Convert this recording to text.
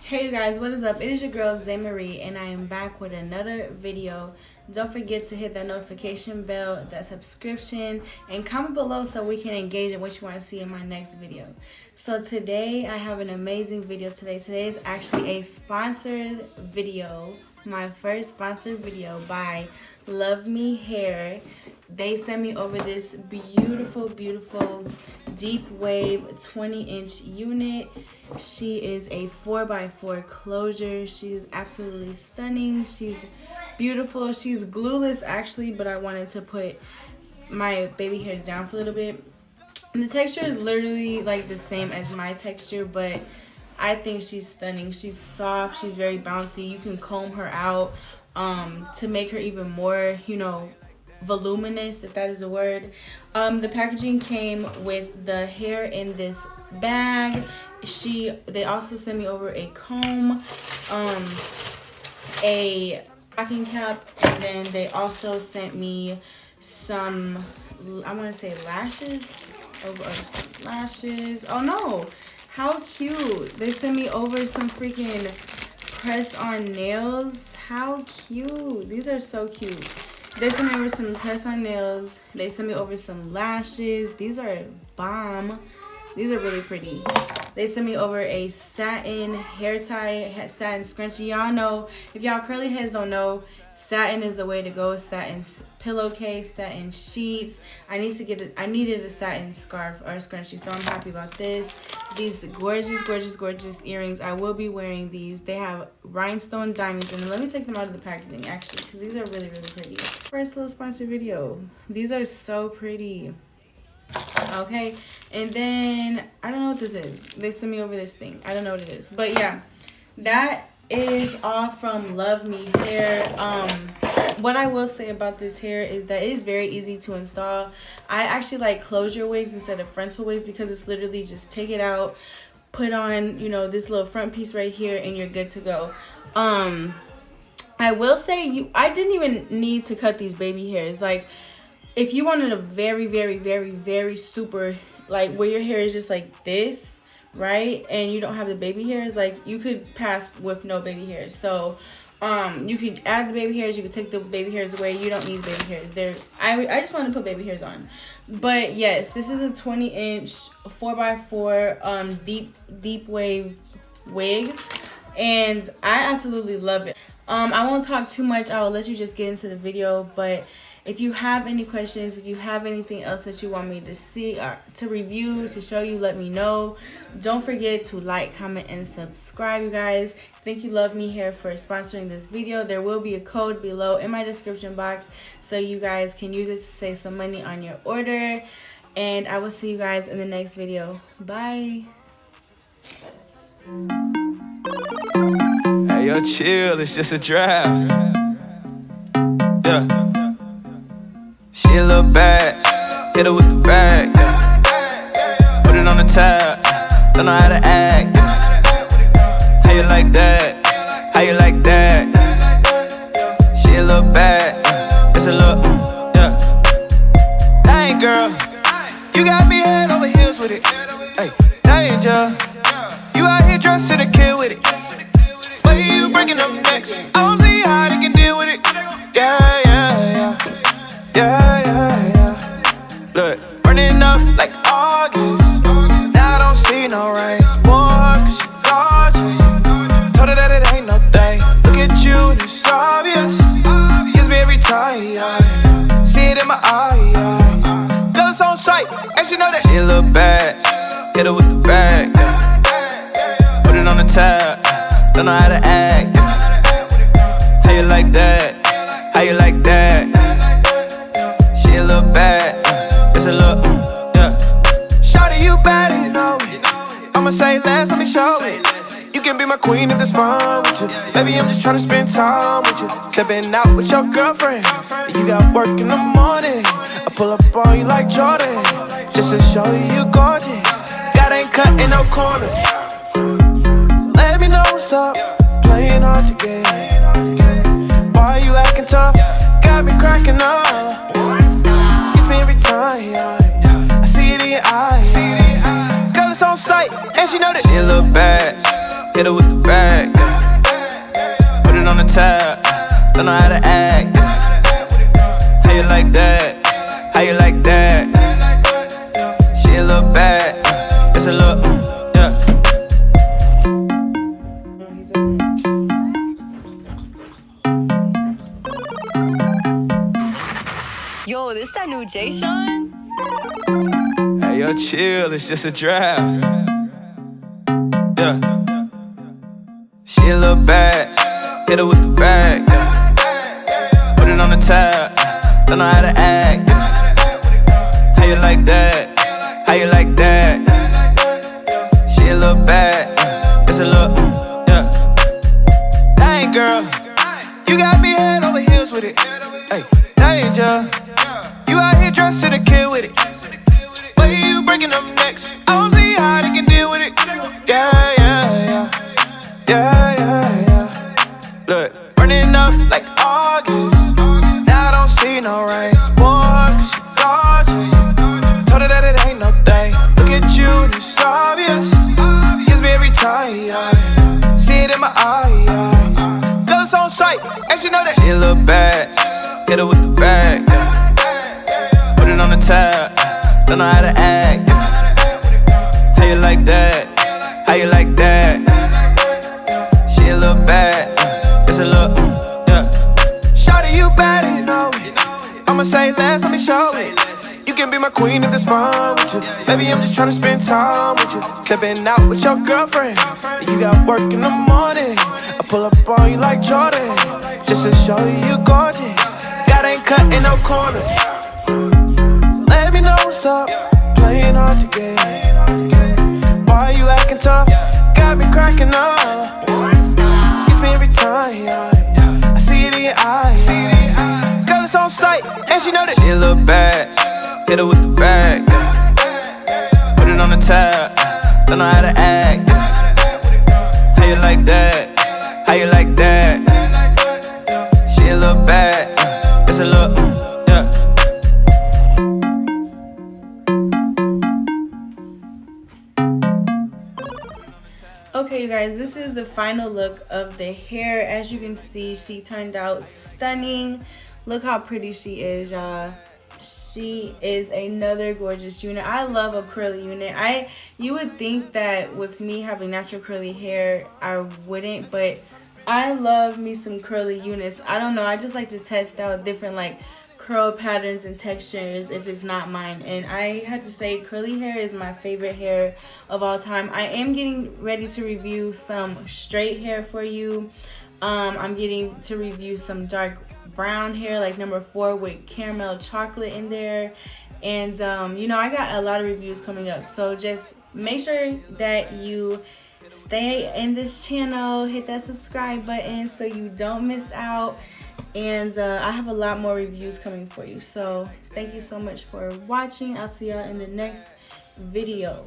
Hey you guys, what is up? It is your girl Zay Marie and I am back with another video. Don't forget to hit that notification bell, that subscription, and comment below so we can engage in what you want to see in my next video. So today I have an amazing video today. Today is actually a sponsored video, my first sponsored video by LuvMe Hair. They sent me over this beautiful deep wave 20-inch unit. She is a 4x4 closure. She is absolutely stunning. She's beautiful. She's glueless actually, but I wanted to put my baby hairs down for a little bit. And the texture is literally like the same as my texture, but I think she's stunning. She's soft. She's very bouncy. You can comb her out to make her even more, you know, voluminous, if that is a word. The packaging came with the hair in this bag. They also sent me over a comb, a stocking cap, and then they also sent me some, I want to say lashes, Oh no, how cute. They sent me over some freaking press-on nails. How cute. These are so cute. They sent me over some press-on nails. They sent me over some lashes. These are bomb. These are really pretty. They sent me over a satin hair tie, satin scrunchie. Y'all know, if y'all curly heads don't know, satin is the way to go. Satin pillowcase, satin sheets. I needed a satin scarf or scrunchie, so I'm happy about this. These gorgeous earrings. I will be wearing these. They have rhinestone diamonds in them. Let me take them out of the packaging actually, because these are really pretty. First little sponsored video. These are so pretty. Okay, and then I don't know what this is. They sent me over this thing. I don't know what it is, but yeah, that is all from LuvMe Hair. What I will say about this hair is that it is very easy to install. I actually like closure wigs instead of frontal wigs because it's literally just take it out, put on, you know, this little front piece right here, and you're good to go. I will say I didn't even need to cut these baby hairs. Like, if you wanted a very super, like where your hair is just like this, right, and you don't have the baby hairs, like you could pass with no baby hairs. So you could add the baby hairs, you could take the baby hairs away. You don't need baby hairs. I just want to put baby hairs on. But yes, this is a 20-inch 4x4 deep wave wig, and I absolutely love it. I won't talk too much. I will let you just get into the video. But if you have any questions, if you have anything else that you want me to see or to review, to show you, let me know. Don't forget to like, comment, and subscribe, you guys. Thank you, LuvMe Hair, for sponsoring this video. There will be a code below in my description box so you guys can use it to save some money on your order. And I will see you guys in the next video. Bye. Hey, yo, chill, it's just a drive. Yeah. She a little bad, hit her with the bag, yeah. Put it on the tab, don't know how to act, yeah. How you like that? How you like that? She a little bad, it's a little, yeah. Dang, girl, you got me head over heels with it. Hey, danger, you out here dressing a kid with it. Way you breaking up next, I don't see how they can deal with it. Yeah. Look, burning up like August. Now I don't see no rain. Boy, 'cause she gorgeous. Told her that it ain't no thing. Look at you and it's obvious. Gives me every time, yeah. See it in my eye, yeah. Girl, it's on sight, and she know that. She a little bad, hit her with the bag, yeah. Put it on the tab, don't know how to act, yeah. How you like that? How you like that? She a little bad, it's a little, yeah. Shawty, you bad and you know it. I'ma say less, let me show it. You can be my queen if that's fine with you. Baby, I'm just tryna spend time with you. Stepping out with your girlfriend. You got work in the morning. I pull up on you like Jordan, just to show you gorgeous. God ain't cutting no corners. So let me know what's up. Playing hard to get. Why you acting tough? Got me cracking up. Gets me every time, I see it in your eyes. Girl, it's on sight, and she know that. She a little bad, hit her with the bag, yeah. Put it on the tab, don't know how to act, yeah. How you like that? How you like that? She a little bad, it's a little, yeah. Yo, this that new Jay Sean? Hey, yo, chill, it's just a draft. Yeah. She a little bad, hit her with the bag, yeah. Put it on the tab, don't know how to act, yeah. How you like that? How you like that? She a little bad, it's a little, yeah. Dang, girl, you got me head over heels with it. Hey, danger, you out here dressed to kill with it. Way you breaking them necks, I don't see how they can deal with it. Yeah, yeah, yeah, yeah, yeah, yeah. Look, burning up like August. Now I don't see no rain. Boy, 'cause you gorgeous. Told her that it ain't no thing. Look at you and it's obvious. Gives me every time, yeah. See it in my eye, yeah. Girl, it's on sight, and she know that she a little bad. Hit her with the bag, yeah. Put it on the tab, don't know how to act, yeah. How you like that? How you like that? She a little bad, it's a little, yeah. Shawty, you bad and you know it. I'ma say less, let me show it. You can be my queen if that's fine with you. Baby, I'm just tryna spend time with you. Stepping out with your girlfriend. You got work in the morning. I pull up on you like Jordan, just to show you gorgeous. God ain't cutting no corners. So let me know what's up. Playing hard to get. Why you acting tough? Got me cracking up. Gives me every time, yeah. I see it in your eyes. Girl, it's on sight, and she know that she a little bad. Hit her with the bag, yeah. Put it on the tab, don't know how to act, yeah. How you like that? How you like that? She a little bad, it's a little, yeah. Okay, you guys, this is the final look of the hair. As you can see, she turned out stunning. Look how pretty she is, y'all. She is another gorgeous unit. I love a curly unit. You would think that with me having natural curly hair, I wouldn't, but I love me some curly units. I don't know, I just like to test out different like curl patterns and textures if it's not mine. And I have to say, curly hair is my favorite hair of all time. I am getting ready to review some straight hair for you. I'm getting to review some dark brown hair like number 4 with caramel chocolate in there. And you know, I got a lot of reviews coming up, so just make sure that you stay in this channel, hit that subscribe button so you don't miss out. And I have a lot more reviews coming for you, so thank you so much for watching. I'll see y'all in the next video.